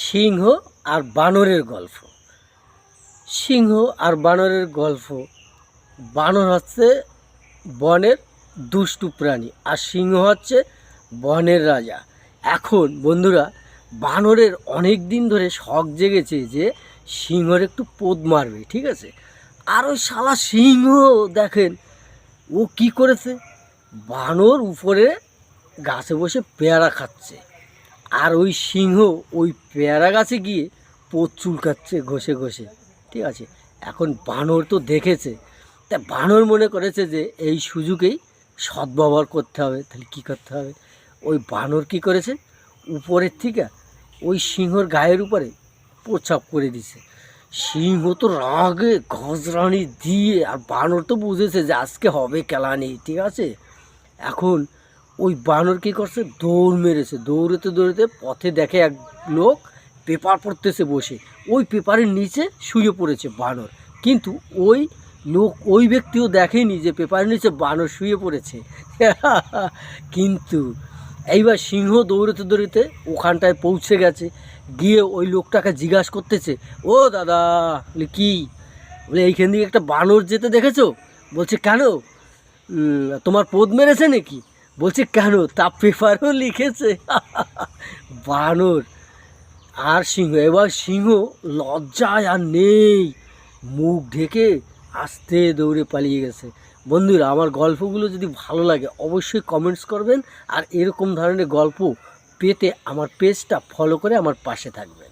সিংহ আর বানরের গল্প। সিংহ আর বানরের গল্প। বানর হচ্ছে বনের দুষ্টু প্রাণী আর সিংহ হচ্ছে বনের রাজা। এখন বন্ধুরা, বানরের অনেক দিন ধরে শখ জেগেছে যে সিংহর একটু পোদ মারবে, ঠিক আছে। আর ওই শালা সিংহ দেখেন ও কি করেছে, বানর উপরে গাছে বসে পেয়ারা খাচ্ছে আর ওই সিংহ ওই পেয়ারা গাছে গিয়ে পোদ চুলকাচ্ছে ঘষে ঘষে, ঠিক আছে। এখন বানর তো দেখেছে, তা বানর মনে করেছে যে এই সুযোগেই সদ্ব্যবহার করতে হবে। তাহলে কী করতে হবে, ওই বানর কী করেছে, উপরের থেকে ওই সিংহর গায়ের উপরে প্রচাপ করে দিছে। সিংহ তো রাগে গজরানি দিয়ে, আর বানর তো বুঝেছে যে আজকে হবে কেলানি, ঠিক আছে। এখন ওই বানর কী করছে, দৌড় মেরেছে, দৌড়তে দৌড়তে পথে দেখে এক লোক পেপার পড়তেছে বসে, ওই পেপারের নিচে শুয়ে পড়েছে বানর। কিন্তু ওই লোক, ওই ব্যক্তিও দেখেনি যে পেপারের নিচে বানর শুয়ে পড়েছে। কিন্তু এইবার সিংহ দৌড়তে দৌড়তে ওখানটায় পৌঁছে গেছে, গিয়ে ওই লোকটাকে জিজ্ঞাসা করতেছে, ও দাদা, বলে কী, বলে এইখান দিয়ে একটা বানর যেতে দেখেছো? বলছে কেন, তোমার পোদ মেরেছে নাকি? বলছে কেন, তা পেপারও লিখেছে। বানর আর সিংহ, এবার সিংহ লজ্জায় আর নেই, মুখ ঢেকে আস্তে দৌড়ে পালিয়ে গেছে। বন্ধুরা, আমার গল্পগুলো যদি ভালো লাগে অবশ্যই কমেন্টস করবেন, আর এরকম ধরনের গল্প পেতে আমার পেজটা ফলো করে আমার পাশে থাকবেন।